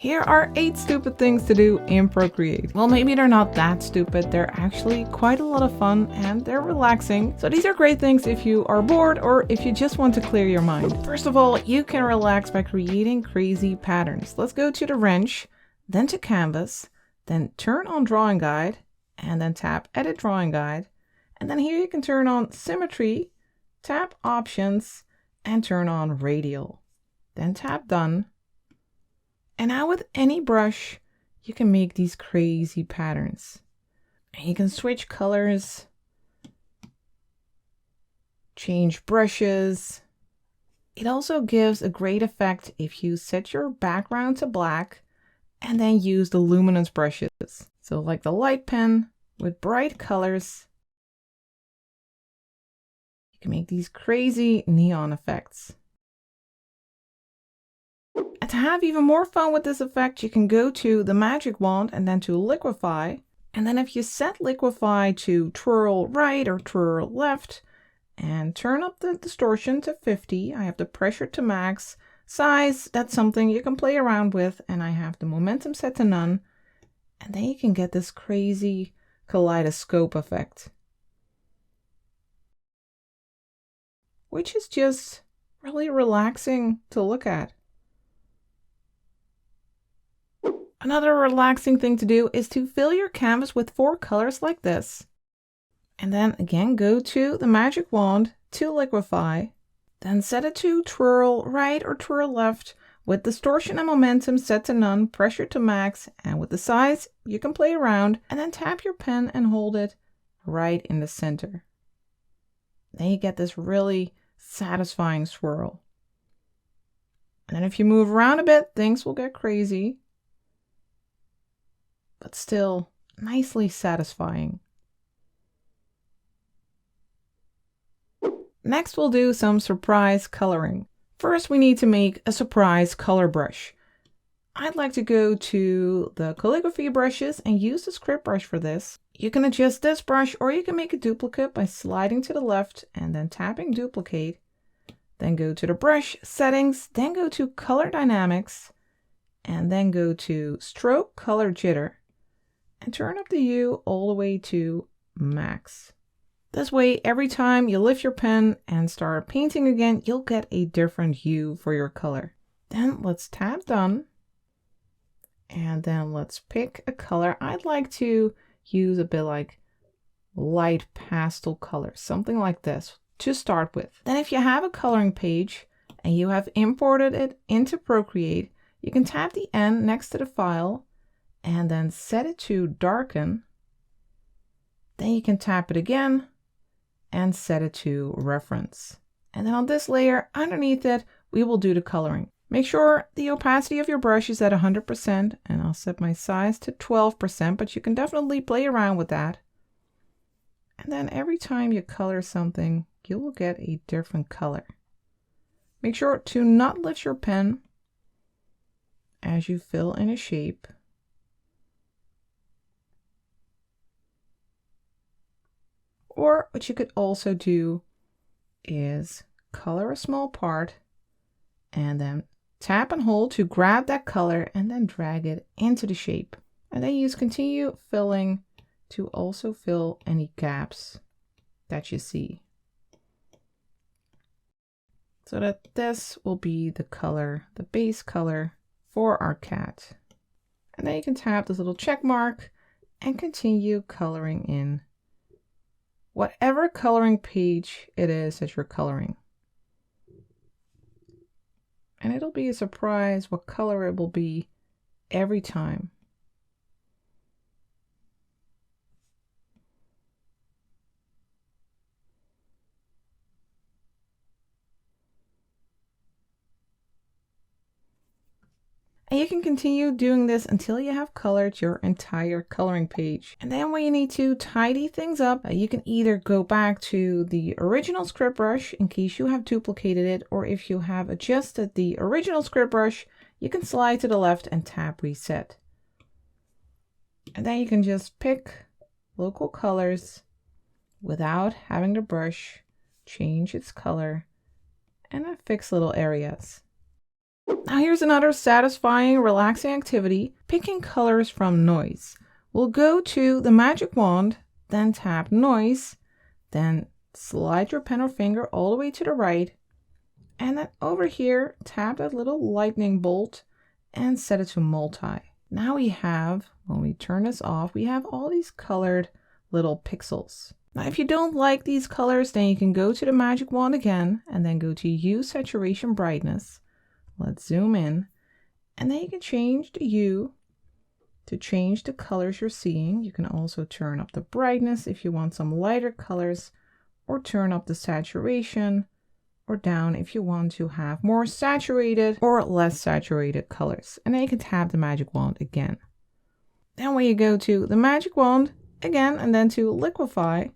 Here are 8 stupid things to do in Procreate. Well, maybe they're not that stupid. They're actually quite a lot of fun and they're relaxing. So these are great things if you are bored or if you just want to clear your mind. First of all, you can relax by creating crazy patterns. Let's go to the wrench, then to canvas, then turn on drawing guide, and then tap edit drawing guide. And then here you can turn on symmetry, tap options, and turn on radial. Then tap done. And now with any brush, you can make these crazy patterns. And you can switch colors, change brushes. It also gives a great effect if you set your background to black and then use the luminance brushes. So like the light pen with bright colors, you can make these crazy neon effects. And to have even more fun with this effect, you can go to the magic wand and then to liquify. And then if you set liquify to twirl right or twirl left and turn up the distortion to 50, I have the pressure to max. Size, that's something you can play around with. And I have the momentum set to none. And then you can get this crazy kaleidoscope effect, which is just really relaxing to look at. Another relaxing thing to do is to fill your canvas with 4 colors like this. And then again, go to the magic wand to liquify, then set it to twirl right or twirl left with distortion and momentum set to none, pressure to max, and with the size, you can play around and then tap your pen and hold it right in the center. Then you get this really satisfying swirl. And then if you move around a bit, things will get crazy, but still nicely satisfying. Next, we'll do some surprise coloring. First, we need to make a surprise color brush. I'd like to go to the calligraphy brushes and use the script brush for this. You can adjust this brush or you can make a duplicate by sliding to the left and then tapping duplicate. Then go to the brush settings, then go to color dynamics, and then go to stroke color jitter. And turn up the hue all the way to max. This way, every time you lift your pen and start painting again, you'll get a different hue for your color. Then let's tap done. And then let's pick a color. I'd like to use a bit like light pastel color, something like this to start with. Then if you have a coloring page and you have imported it into Procreate, you can tap the N next to the file and then set it to darken. Then you can tap it again and set it to reference. And then on this layer underneath it, we will do the coloring. Make sure the opacity of your brush is at 100%, and I'll set my size to 12%, but you can definitely play around with that. And then every time you color something, you will get a different color. Make sure to not lift your pen as you fill in a shape. Or what you could also do is color a small part and then tap and hold to grab that color and then drag it into the shape. And then use continue filling to also fill any gaps that you see. So that this will be the color, the base color for our cat. And then you can tap this little check mark and continue coloring in whatever coloring page it is that you're coloring. And it'll be a surprise what color it will be every time. And you can continue doing this until you have colored your entire coloring page. And then when you need to tidy things up, you can either go back to the original script brush in case you have duplicated it, or if you have adjusted the original script brush, you can slide to the left and tap reset. And then you can just pick local colors without having the brush change its color and fix little areas. Now here's another satisfying, relaxing activity, picking colors from noise. We'll go to the magic wand, then tap noise, then slide your pen or finger all the way to the right, and then over here, tap that little lightning bolt and set it to multi. Now we have, when we turn this off, we have all these colored little pixels. Now, if you don't like these colors, then you can go to the magic wand again and then go to use saturation brightness. Let's zoom in, and then you can change the hue to change the colors you're seeing. You can also turn up the brightness if you want some lighter colors, or turn up the saturation, or down if you want to have more saturated or less saturated colors. And then you can tap the magic wand again. Then when you go to the magic wand again and then to liquefy,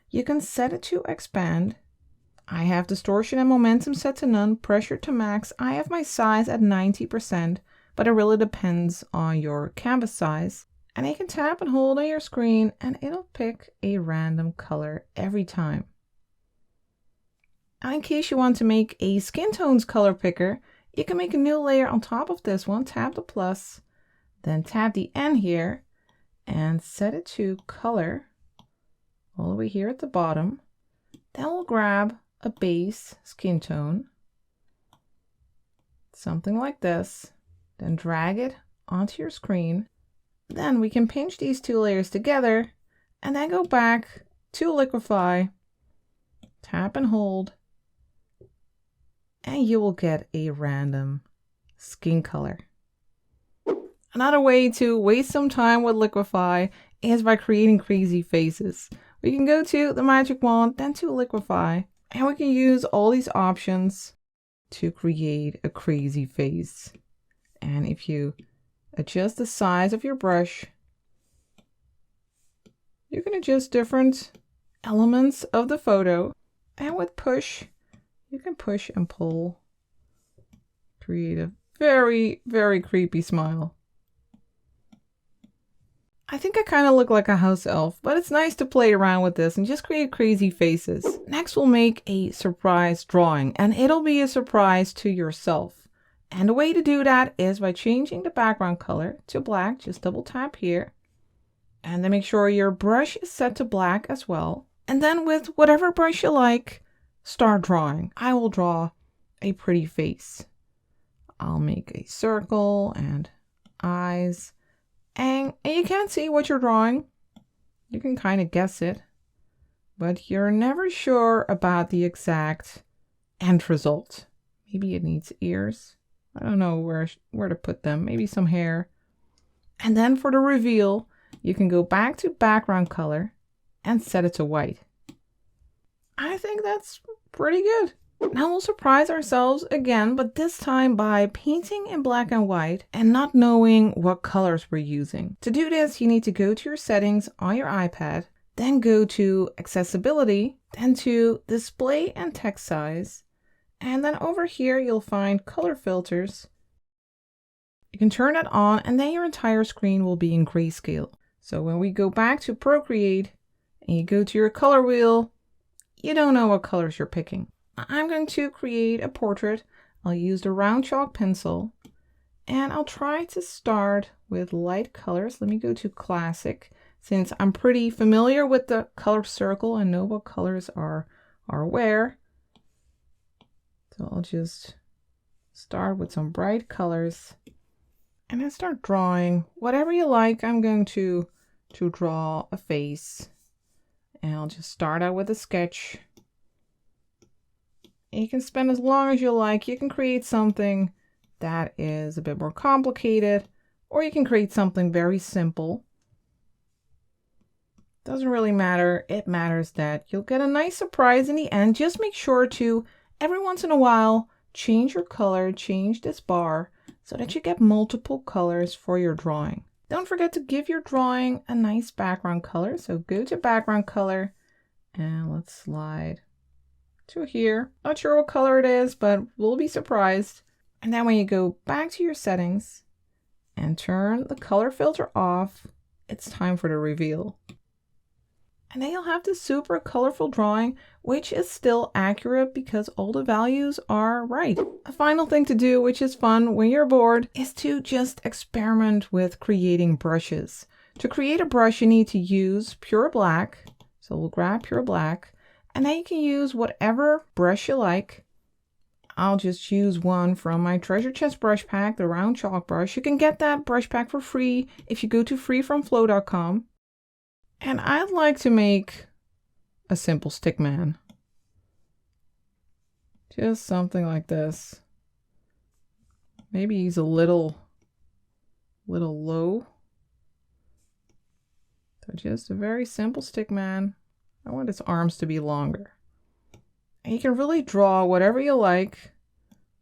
you can set it to expand. I have distortion and momentum set to none, pressure to max. I have my size at 90%, but it really depends on your canvas size. And you can tap and hold on your screen and it'll pick a random color every time. Now, in case you want to make a skin tones color picker, you can make a new layer on top of this one, tap the plus, then tap the N here and set it to color all the way here at the bottom. Then we'll grab a base skin tone, something like this, then drag it onto your screen. Then we can pinch these two layers together and then go back to liquefy, tap and hold, and you will get a random skin color. Another way to waste some time with liquefy is by creating crazy faces. We can go to the magic wand, then to liquefy, and we can use all these options to create a crazy face. And if you adjust the size of your brush, you can adjust different elements of the photo. And with push, you can push and pull, create a very, very creepy smile. I think I kind of look like a house elf, but it's nice to play around with this and just create crazy faces. Next, we'll make a surprise drawing, and it'll be a surprise to yourself. And the way to do that is by changing the background color to black. Just double tap here, and then make sure your brush is set to black as well. And then with whatever brush you like, start drawing. I will draw a pretty face. I'll make a circle and eyes. And you can't see what you're drawing. You can kind of guess it, but you're never sure about the exact end result. Maybe it needs ears. I don't know where to put them. Maybe some hair. And then for the reveal, you can go back to background color and set it to white. I think that's pretty good. Now we'll surprise ourselves again, but this time by painting in black and white and not knowing what colors we're using. To do this, you need to go to your settings on your iPad, then go to accessibility, then to display and text size. And then over here, you'll find color filters. You can turn it on and then your entire screen will be in grayscale. So when we go back to Procreate and you go to your color wheel, you don't know what colors you're picking. I'm going to create a portrait. I'll use the round chalk pencil and I'll try to start with light colors. Let me go to classic since I'm pretty familiar with the color circle and know what colors are where. So I'll just start with some bright colors and then start drawing whatever you like. I'm going to draw a face and I'll just start out with a sketch. You can spend as long as you like. You can create something that is a bit more complicated, or you can create something very simple. Doesn't really matter. It matters that you'll get a nice surprise in the end. Just make sure to, every once in a while, change your color, change this bar, so that you get multiple colors for your drawing. Don't forget to give your drawing a nice background color. So go to background color, and let's slide to here. Not sure what color it is, but we'll be surprised. And then when you go back to your settings and turn the color filter off, it's time for the reveal. And then you'll have this super colorful drawing, which is still accurate because all the values are right. A final thing to do, which is fun when you're bored, is to just experiment with creating brushes. To create a brush, you need to use pure black. So we'll grab pure black, and then you can use whatever brush you like. I'll just use one from my treasure chest brush pack, the round chalk brush. You can get that brush pack for free if you go to freefromflow.com. And I'd like to make a simple stick man. Just something like this. Maybe he's a little low. So just a very simple stick man. I want his arms to be longer. And you can really draw whatever you like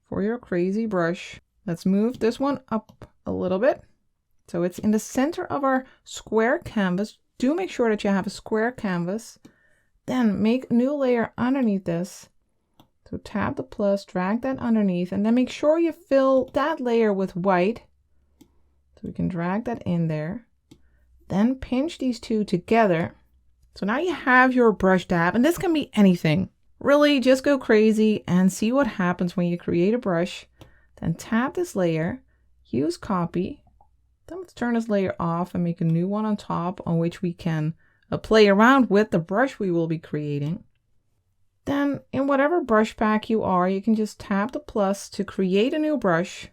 for your crazy brush. Let's move this one up a little bit. So it's in the center of our square canvas. Do make sure that you have a square canvas. Then make a new layer underneath this. So tap the plus, drag that underneath, and then make sure you fill that layer with white. So we can drag that in there. Then pinch these two together. So now you have your brush dab, and this can be anything. Really, just go crazy and see what happens when you create a brush. Then tap this layer, use copy. Then let's turn this layer off and make a new one on top on which we can play around with the brush we will be creating. Then in whatever brush pack you are, you can just tap the plus to create a new brush.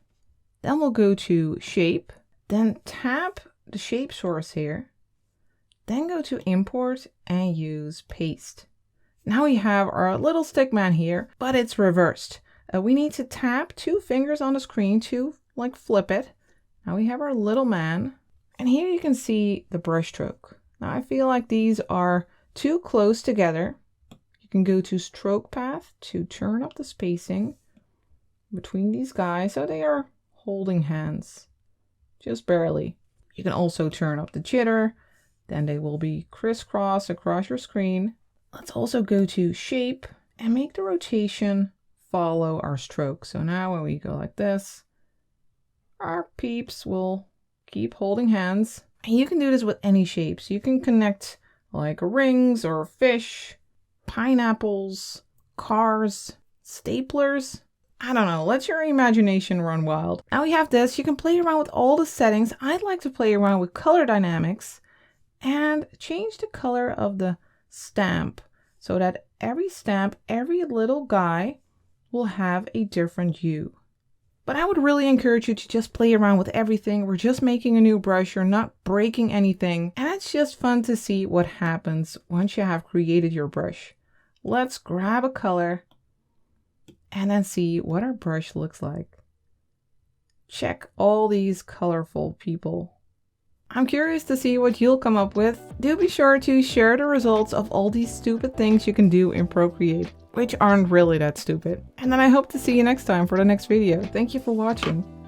Then we'll go to shape, then tap the shape source here. Then go to import and use paste. Now we have our little stick man here, but it's reversed. We need to tap 2 fingers on the screen to like flip it. Now we have our little man, and here you can see the brush stroke. Now I feel like these are too close together. You can go to stroke path to turn up the spacing between these guys so they are holding hands, just barely. You can also turn up the jitter, then they will be crisscross across your screen. Let's also go to shape and make the rotation follow our stroke. So now when we go like this, our peeps will keep holding hands. And you can do this with any shapes. You can connect like rings or fish, pineapples, cars, staplers. I don't know, let your imagination run wild. Now we have this, you can play around with all the settings. I'd like to play around with color dynamics and change the color of the stamp so that every stamp, every little guy will have a different hue. But I would really encourage you to just play around with everything. We're just making a new brush. You're not breaking anything. And it's just fun to see what happens once you have created your brush. Let's grab a color and then see what our brush looks like. Check all these colorful people. I'm curious to see what you'll come up with. Do be sure to share the results of all these stupid things you can do in Procreate, which aren't really that stupid. And then I hope to see you next time for the next video. Thank you for watching.